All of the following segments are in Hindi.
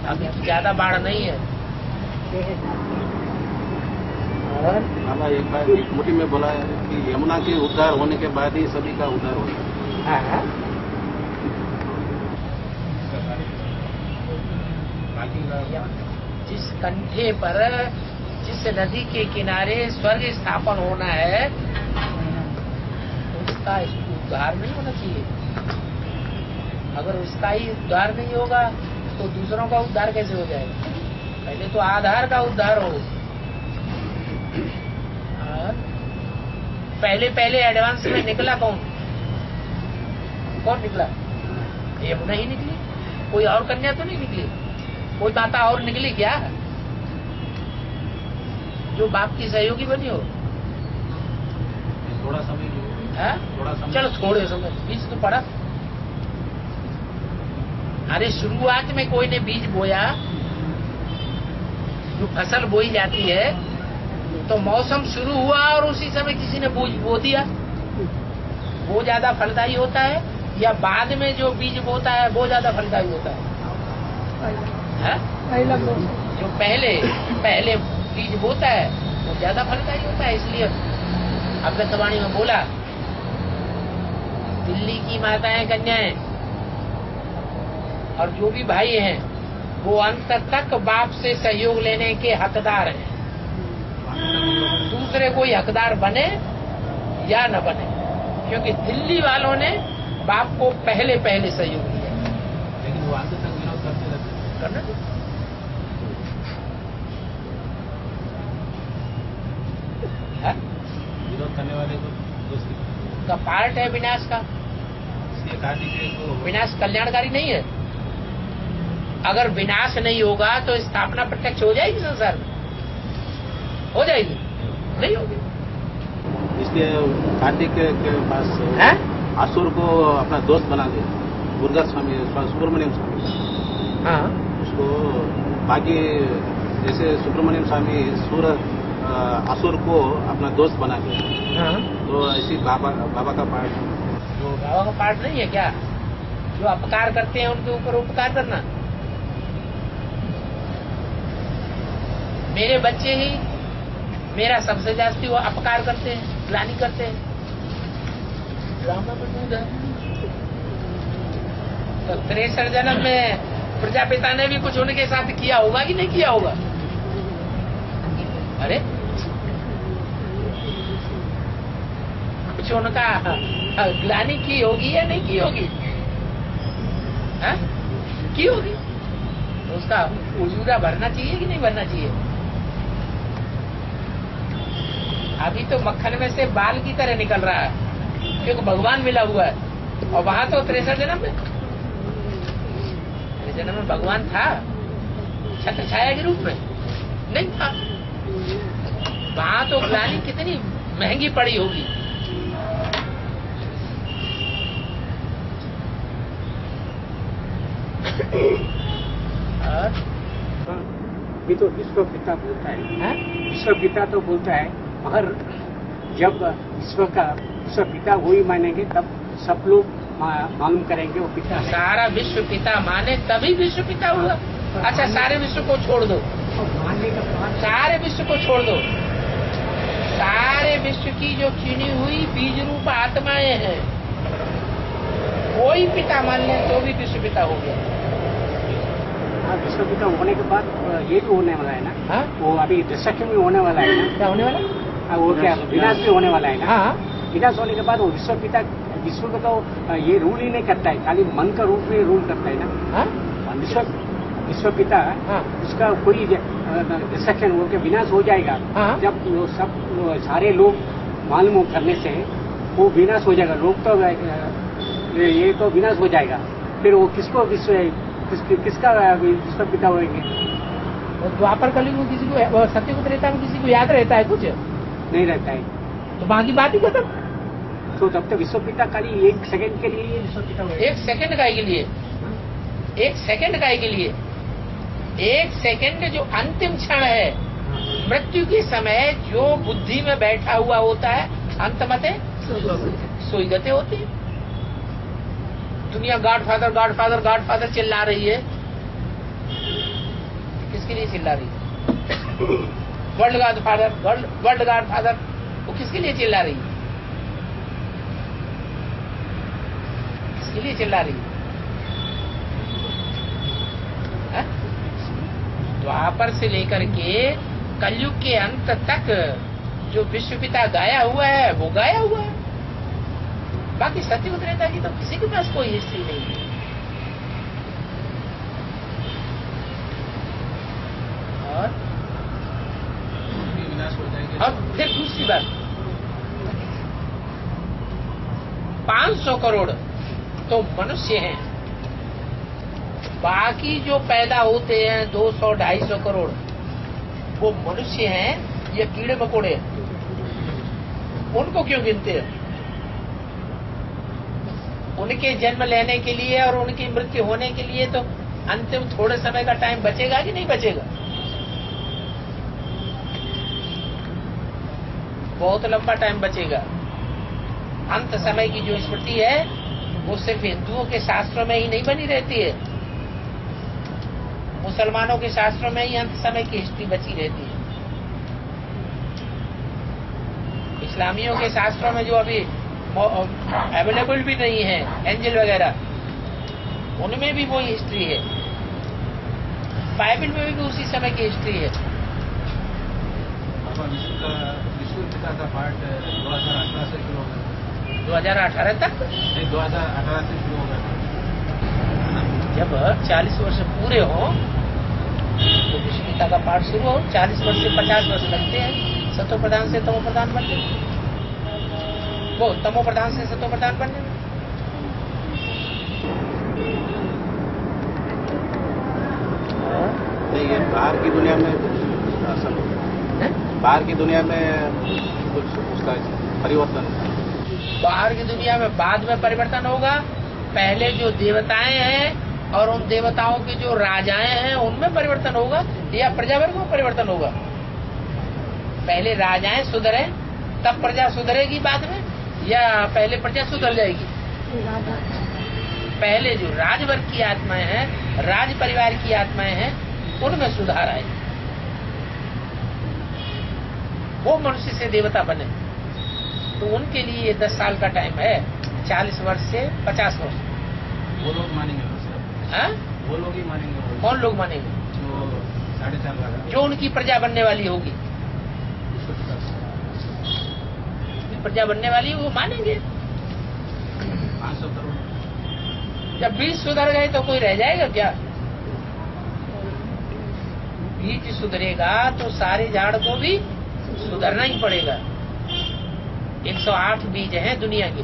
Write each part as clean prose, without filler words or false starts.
अभी ज्यादा बाढ़ नहीं है। बाबा एक बार एक मोटी में बोला है कि यमुना के उद्धार होने के बाद ही सभी का उद्धार होगा। हाँ। जिस कंठे पर, जिस नदी के किनारे स्वर्ग स्थापन होना है, उसका उद्धार नहीं होना चाहिए। अगर उसका ही उद्धार नहीं होगा तो दूसरों का उद्धार कैसे हो जाएगा? पहले तो आधार का उद्धार हो। पहले एडवांस में निकला कौन निकला? यमुना ही निकली। कोई और कन्या तो नहीं निकली? कोई माता और निकली क्या जो बाप की सहयोगी बनी हो? थोड़ा समय चलो थोड़े समय बीज तो पड़ा। अरे शुरुआत में कोई ने बीज बोया, जो फसल बोई जाती है तो मौसम शुरू हुआ और उसी समय किसी ने बो दिया। वो ज्यादा फलदायी होता है या बाद में जो बीज बोता है वो ज्यादा फलदायी होता है? जो पहले बीज बोता है वो ज्यादा फलदायी होता है। इसलिए अमृतवाणी में बोला, दिल्ली की माताएं, कन्याएं और जो भी भाई हैं वो अंत तक बाप से सहयोग लेने के हकदार हैं। दूसरे कोई हकदार बने या न बने, क्योंकि दिल्ली वालों ने बाप को पहले सहयोग दिया। लेकिन वो अंत तक विरोध करते रहते। करना है विरोध करने वाले को का पार्ट है विनाश का। विनाश कल्याणकारी नहीं है। अगर विनाश नहीं होगा तो स्थापना प्रत्यक्ष हो जाएगी संसार में? हो जाएगी? नहीं होगी। इसलिए कार्तिक के पास असुर को अपना दोस्त बना दिया, दुर्गा स्वामी, सुब्रमण्यम स्वामी। हाँ। उसको बाकी जैसे सुब्रमण्यम स्वामी असुर को अपना दोस्त बना दिया। हाँ। तो ऐसी बाबा का पार्ट, जो बाबा का पार्ट नहीं है क्या? जो अपकार करते हैं उनके ऊपर उपकार करना। मेरे बच्चे ही मेरा सबसे जास्ती वो अपकार करते हैं, ग्लानि करते हैं। ड्रामा में मूड है। तो 63 जन्म में प्रजापिता ने भी कुछ उनके साथ किया होगा कि नहीं किया होगा? अरे कुछ उनका ग्लानि की होगी या नहीं की होगी? की होगी। तो उसका उजूरा भरना चाहिए कि नहीं भरना चाहिए? अभी तो मक्खन में से बाल की तरह निकल रहा है, क्योंकि भगवान मिला हुआ है। और वहां तो 63 जन्म में, जन्म में भगवान था छत्र छाया के रूप में? नहीं था। वहां तो ग्लानि कितनी महंगी पड़ी होगी। भी तो विश्व पिता बोलता है, विश्व पिता तो बोलता है, मगर जब विश्व पिता वही मानेंगे तब सब लोग मालूम करेंगे वो पिता है। सारा विश्व पिता माने तभी विश्व पिता हुआ। अच्छा, सारे विश्व को छोड़ दो, सारे विश्व को छोड़ दो। सारे विश्व की जो चुनी हुई बीज रूप आत्माएं हैं, कोई पिता मान ले तो भी विश्व पिता हो गया। विश्व पिता होने के बाद ये भी होने वाला है ना। हाँ? वो अभी डिस्ट्रक्शन भी होने वाला है ना। क्या होने वाला? वो क्या विनाश भी होने वाला है ना। हाँ। विनाश होने के बाद वो विश्व पिता विश्व को तो ये रूल ही नहीं करता है, खाली मन का रूप में रूल करता है ना। हाँ? विश्व पिता, हाँ, उसका कोई डिस्ट्रक्शन हो के विनाश हो जाएगा। हाँ? जब सारे लोग मालूम करने से वो विनाश हो जाएगा। लोग तो ये तो विनाश हो जाएगा। फिर वो किसका विश्व पिता होंगे? द्वापर कलयुग में किसी को, सत्य को त्रेता में किसी को याद रहता है? कुछ नहीं रहता है। तो बाकी बात ही खत्म। तो तब तक विश्व पिता खाली 1 सेकंड के लिए विश्व पिता होगा। 1 सेकंड का के लिए, 1 सेकंड का के लिए, 1 सेकंड जो अंतिम क्षण है मृत्यु के समय, जो बुद्धि में बैठा हुआ होता है, अंतमते सोई गते होती है। दुनिया गॉडफादर चिल्ला रही है, किसके लिए चिल्ला रही है? World God father, world God father, वो किसके लिए चिल्ला रही है? किसके लिए चिल्ला रही है? द्वापर से लेकर के कलयुग के अंत तक जो विश्व पिता गाया हुआ है वो गाया हुआ है। बाकी सत्य त्रेता की तो किसी के पास कोई हिस्ट्री नहीं है। और अब फिर दूसरी बात, 500 करोड़ तो मनुष्य हैं, बाकी जो पैदा होते हैं 200-250 करोड़ वो मनुष्य हैं या कीड़े मकोड़े हैं? उनको क्यों गिनते हैं? उनके जन्म लेने के लिए और उनकी मृत्यु होने के लिए तो अंतिम थोड़े समय का टाइम बचेगा कि नहीं बचेगा? बहुत लंबा टाइम बचेगा। अंत समय की जो स्मृति है वो सिर्फ हिंदुओं के शास्त्रों में ही नहीं बनी रहती है, मुसलमानों के शास्त्रों में ही अंत समय की हिस्ट्री बची रहती है। इस्लामियों के शास्त्रों में जो अभी अवेलेबल भी नहीं है, एंजल वगैरह, उनमें भी वही हिस्ट्री है। बाइबल में भी उसी समय की हिस्ट्री है। विश्व पिता का पाठ 2018 से शुरू होगा। 2018 तक? नहीं, 2018 से शुरू होगा। जब 40 वर्ष पूरे हो तो विश्व पिता का पाठ शुरू हो। 40 वर्ष से 50 वर्ष लगते हैं सतो प्रधान से तमो प्रधान बनने में, वो तमो प्रधान से सतो प्रधान बनने में। नहीं, ये बाहर की दुनिया में असल होगा, बाहर की दुनिया में कुछ उसका परिवर्तन होगा। बाहर की दुनिया में बाद में परिवर्तन होगा। पहले जो देवताएं हैं और उन देवताओं के जो राजाएं हैं उनमें परिवर्तन होगा या प्रजावर्ग में परिवर्तन होगा? पहले राजाएं सुधरे तब प्रजा सुधरेगी बाद में, या पहले प्रजा सुधर जाएगी? पहले जो राजवर्ग की आत्माएं हैं, राज परिवार की आत्माएं हैं, उनमें सुधार आए, वो मनुष्य से देवता बने। तो उनके लिए ये 10 साल का टाइम है, 40 वर्ष से 50 वर्ष। वो लोग मानेंगे? वो लोग ही मानेंगे। कौन लोग मानेंगे? जो 4.5 लाख, जो उनकी प्रजा बनने वाली होगी, प्रजा बनने वाली वो मानेंगे। 500 करोड़। जब बीज सुधर गए तो कोई रह जाएगा क्या? बीज सुधरेगा तो सारे झाड़ को भी सुधरना ही पड़ेगा। 108 बीज हैं दुनिया के।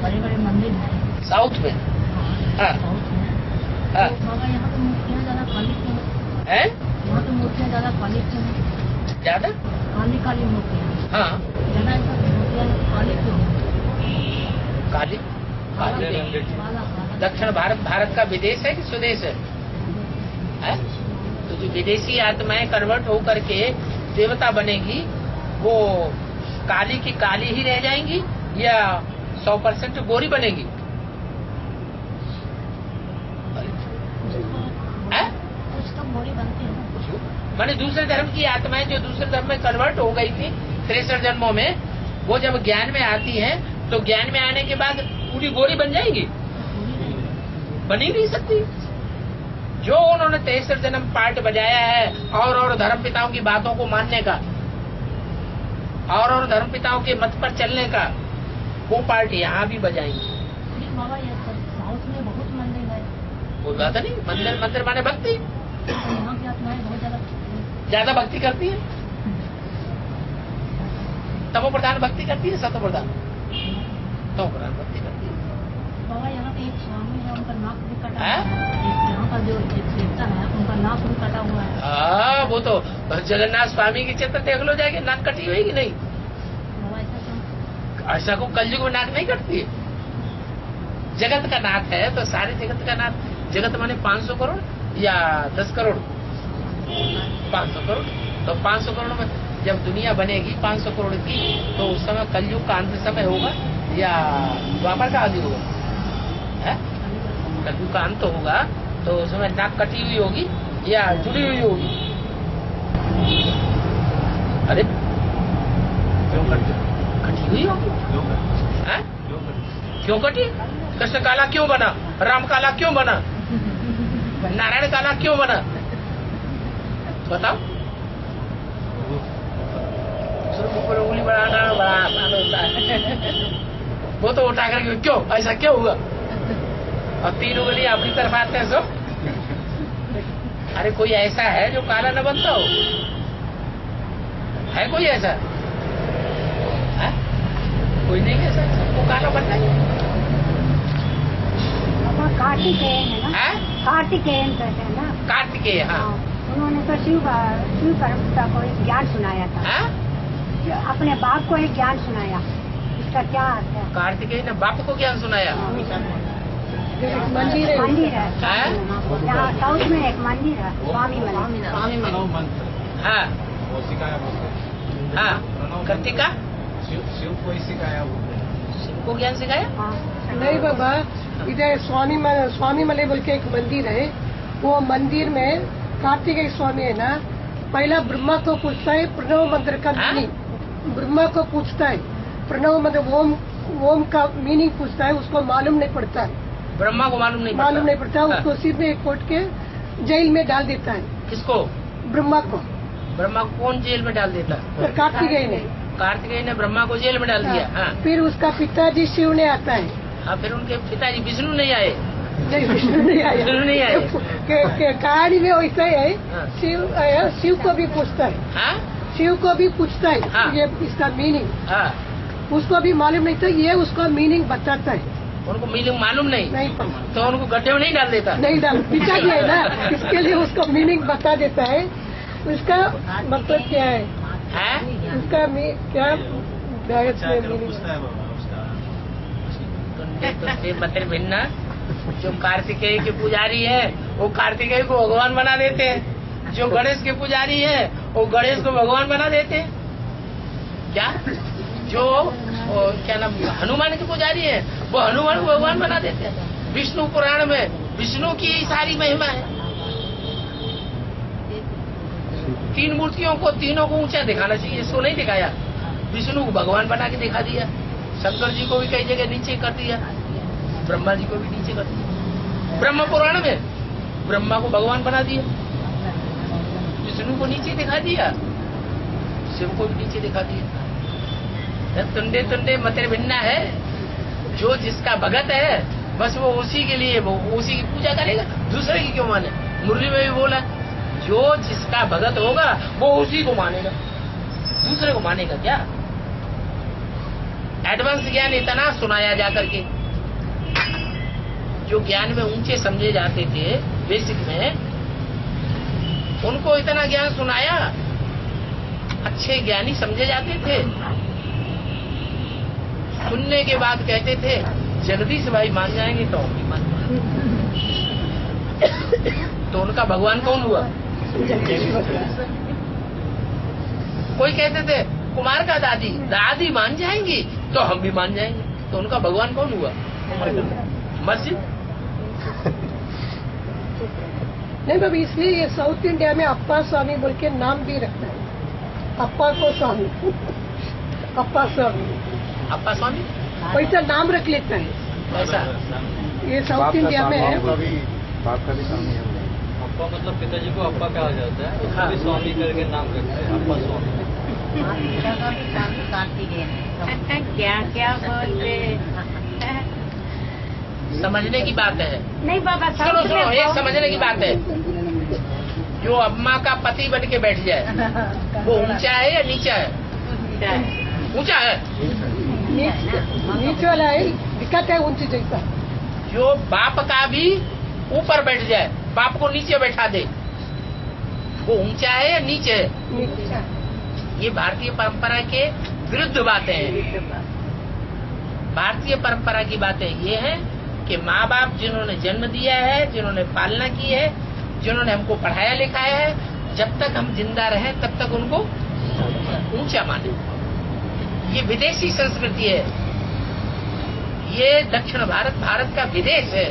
बड़े-बड़े मंदिर हैं साउथ में। हाँ, हाँ। बाबा यहाँ तो मूर्तियाँ ज्यादा काली क्यों हैं? यहाँ तो मूर्तियाँ ज्यादा काली क्यों हैं? ज्यादा काली मूर्तियाँ। हाँ, ज्यादा मूर्तियाँ काली क्यों हैं? काली दक्षिण भारत का विदेश है कि स्वदेश है? तो जो विदेशी आत्माएं कन्वर्ट होकर के देवता बनेगी वो काली की काली ही रह जाएंगी या 100% गोरी बनेगी? माने दूसरे धर्म की आत्माएं जो दूसरे धर्म में कन्वर्ट हो गई थी 63 जन्मों में, वो जब ज्ञान में आती हैं तो ज्ञान में आने के बाद पूरी गोरी बन जाएंगी? बनी नहीं सकती। जो उन्होंने 63 जन्म पार्ट बजाया है और धर्म पिताओं की बातों को मानने का और धर्म पिताओं के मत पर चलने का, वो पार्ट यहाँ भी बजाएंगे। बाबा ये साउथ में बहुत मंदिर है। वो ज्यादा नहीं, मंदिर माने भक्ति। यहाँ की आत्माएं बहुत ज्यादा भक्ति करती है। तमो प्रधान भक्ति करती है, सतो प्रधान तमो प्रधान भक्ति करती है। बाबा यहाँ पे एक स्वामी है, उनका नाक भी कटा है। यहाँ का जो एक देवता है उनका नाक भी कटा हुआ है। हाँ, वो तो जगन्नाथ स्वामी की चित्र देख लो जाके, नाक कटी हुई कि नहीं? ऐसा को कलयुग में नाक नहीं कटती है। जगत का नाथ है तो सारे जगत का नाथ। जगत माने 500 करोड़ या 10 करोड़? 500 करोड़। तो 500 करोड़ में जब दुनिया बनेगी 500 करोड़ की, तो उस समय कलयुग का अंत समय होगा या द्वापर का आदि होगा? है? कलयुग का अंत होगा तो उसमें नाक कटी हुई होगी या जुड़ी हुई होगी? अरे कटी हुई होगी। क्यों कटी? कृष्ण काला क्यों बना? राम काला क्यों बना? नारायण काला क्यों बना? बताओ। ऊपर उंगली बढ़ाना बड़ा आसान होता है। वो तो उठा करके क्यों ऐसा क्यों हुआ, और 3 उंगली अपनी तरफ आते हैं सब। अरे कोई ऐसा है जो काला न बनता हो? है कोई ऐसा? है? कोई नहीं कह सकता सबको काला बनना है। कार्तिकेय है ना? कार्तिकेयन कहते हैं ना? कार्तिकेय, हाँ। उन्होंने तो शिव परमपिता को एक ज्ञान सुनाया था। अपने बाप को एक ज्ञान सुनाया, इसका क्या अर्थ है? कार्तिकेय ने बाप को ज्ञान सुनाया? मंदिर है यहाँ साउथ में, एक मंदिर है स्वामी मंदिर। हाँ हाँ, कार्तिका शिव को ही सिखाया, शिव को ज्ञान सिखाया? नहीं बाबा, इधर स्वामी मले बोल के एक मंदिर है, वो मंदिर में कार्तिकेय स्वामी है ना, पहला ब्रह्मा को पूछता है प्रणव मंत्र का मीनिंग। ब्रह्मा को पूछता है प्रणव मंत्र, ओम का मीनिंग पूछता है, उसको मालूम नहीं पड़ता है। ब्रह्मा को मालूम नहीं पड़ता, उसको सिर में कोट के जेल में डाल देता है। किसको? ब्रह्मा को। ब्रह्मा को कौन जेल में डाल देता? कार्तिकेय ने ब्रह्मा को जेल में डाल दिया। हाँ। फिर उसका पिताजी शिव ने आता है। हाँ, फिर उनके पिताजी विष्णु नहीं आए? नहीं, विष्णु नहीं आए। विष्णु नहीं आए। कहानी में वैसा ही है। शिव को भी पूछता है। हाँ? शिव को भी पूछता है। हाँ? ये इसका मीनिंग। हाँ। उसको भी मालूम नहीं था, ये उसको मीनिंग बताता है। उनको मीनिंग मालूम नहीं पता, तो उनको गड्ढे में नहीं डाल देता? नहीं डाल, पिताजी है ना, इसके लिए उसको मीनिंग बता देता है। उसका मतलब क्या है? उसका क्या मतलब भिन्ना जो कार्तिकेय के पुजारी है वो कार्तिकेय को भगवान बना देते हैं, जो गणेश के पुजारी है वो गणेश को भगवान बना देते हैं। क्या? जो क्या नाम हनुमान के पुजारी है वो हनुमान को भगवान बना देते हैं। विष्णु पुराण में विष्णु की सारी महिमा है। 3 मूर्तियों को तीनों को ऊंचा दिखाना चाहिए, इसको नहीं दिखाया। विष्णु को भगवान बना के दिखा दिया, शंकर जी को भी कई जगह नीचे कर दिया, ब्रह्मा जी को भी नीचे कर दिया। ब्रह्म पुराण में ब्रह्मा को भगवान बना दिया, विष्णु को नीचे दिखा दिया, शिव को भी नीचे दिखा दिया। तुंडे तुंडे मतिर भिन्ना है, जो जिसका भगत है बस वो उसी के लिए वो उसी की पूजा करेगा, दूसरे की क्यों माने? मुरली में भी बोला जो जिसका भगत होगा वो उसी को मानेगा, दूसरे को मानेगा क्या? एडवांस ज्ञान इतना सुनाया जा करके, जो ज्ञान में ऊंचे समझे जाते थे बेसिक में, उनको इतना ज्ञान सुनाया, अच्छे ज्ञानी समझे जाते थे। सुनने के बाद कहते थे जगदीश भाई मान जाएंगे तो हम भी मान जाएंगे। तो उनका भगवान कौन हुआ? कोई कहते थे कुमार का दादी मान जाएंगी तो हम भी मान जाएंगे, तो उनका भगवान कौन हुआ? मस्जिद। नहीं बाबा, इसलिए ये साउथ इंडिया में अप्पा स्वामी बोल के नाम भी रखता है, अप्पा को स्वामी। अप्पा स्वामी, अप्पा स्वामी वैसा नाम रख लेता है। ऐसा ये साउथ इंडिया में है। बाप का भी स्वामी है। अप्पा मतलब पिताजी को अप्पा कहा जाता है, उसको भी स्वामी करके नाम रखते हैं, अप्पा स्वामी। क्या क्या बोलते? समझने की बात है। नहीं बाबा, सुनो सुनो, एक समझने की बात है। जो अम्मा का पति बन के बैठ जाए वो ऊंचा है या नीचा है? ऊंचा है। नीचे वाला है, दिखाता है ऊंची जैसा। जो बाप का भी ऊपर बैठ जाए, बाप को नीचे बैठा दे, वो ऊंचा है या नीचे है? ये भारतीय परंपरा के विरुद्ध बातें हैं। भारतीय परंपरा की बातें ये हैं कि माँ बाप जिन्होंने जन्म दिया है, जिन्होंने पालना की है, जिन्होंने हमको पढ़ाया लिखाया है, जब तक हम जिंदा रहें तब तक उनको ऊंचा माने। ये विदेशी संस्कृति है, ये दक्षिण भारत का विदेश है,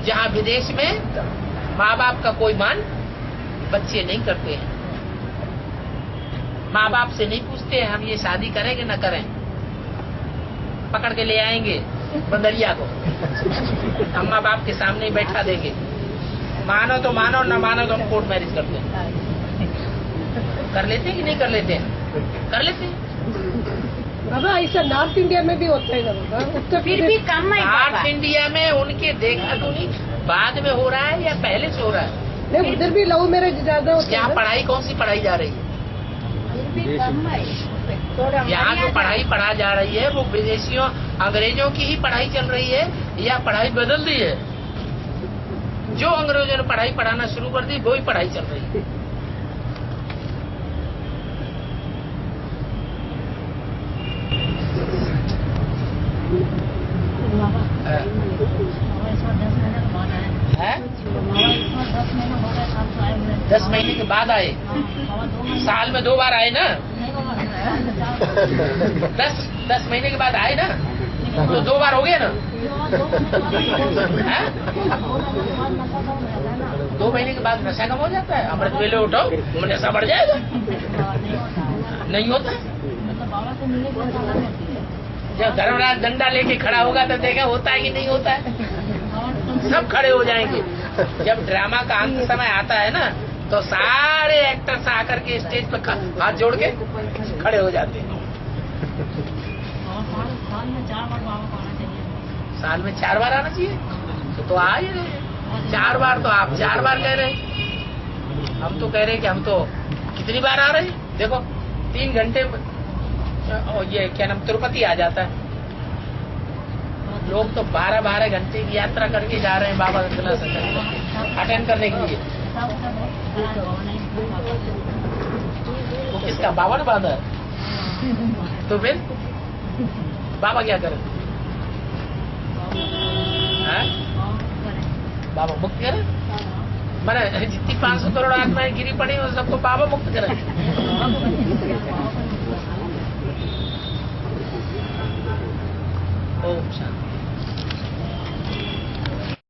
जहाँ विदेश में माँ बाप का कोई मान बच्चे नहीं करते हैं। माँ बाप से नहीं पूछते हैं हम ये शादी करें कि न करें, पकड़ के ले आएंगे बंदरिया को, अम्मा बाप के सामने ही बैठा देंगे, मानो तो मानो, न मानो तो हम कोर्ट मैरिज करते हैं। कर लेते हैं कि नहीं कर लेते हैं? कर लेते हैं। बाबा ऐसा नॉर्थ इंडिया में भी होता है ना बाबा, उत्तर फिर भी कम है नॉर्थ इंडिया में उनके देखा तो नहीं, बाद में हो रहा है या पहले से हो रहा है? नहीं, उधर भी लव मैरिज ज्यादा होता यहाँ है। पढ़ाई कौन सी पढ़ाई जा रही है? फिर भी कम है। यहाँ जो पढ़ाई पढ़ा जा रही है वो विदेशियों अंग्रेजों की ही पढ़ाई चल रही है या पढ़ाई बदल दी है? जो अंग्रेजों ने पढ़ाई पढ़ाना शुरू कर दी वो ही पढ़ाई चल रही है। बाबा इस बार 10 महीने के बाद आए। है? बाबा इस बार 10 महीने हो गए साहब तो आए हुए। 10 महीने के बाद आए? बाबा 2 महीने साल में 2 बार आए ना? नहीं बाबा 10 महीने के बाद आए ना, तो 2 बार हो गया ना? 2 महीने के बाद नशा कम हो जाता है? अमृत वेले उठाओ नशा बढ़ जाएगा? नहीं होता है। बाबा से मिले बहुत अलग होती है। जब धर्मराज डंडा लेके खड़ा होगा तो देखा होता है कि नहीं होता है? सब खड़े हो जाएंगे। जब ड्रामा का अंत समय आता है ना, तो सारे एक्टर्स आकर के स्टेज पर हाथ जोड़ के खड़े हो जाते हैं। साल में 4 बार बाबा को आना चाहिए। साल में 4 बार आना चाहिए, तो आ ही रहे 4 बार, तो आप 4 बार कह रहे हैं। हम तो कह रहे हैं कि हम तो कितनी बार आ रहे हैं। देखो 3 घंटे ये क्या नाम तिरुपति आ जाता है। लोग तो 12-12 घंटे की यात्रा करके जा रहे हैं बाबा अटेंड करने के लिए। वो किसका? बाबा ने बांधा है। तो फिर बाबा क्या करें? बाबा मुक्त करें? मैंने जितनी 500 करोड़ आत्माएं गिरी पड़ी उन सबको बाबा मुक्त करें। ओम शांति।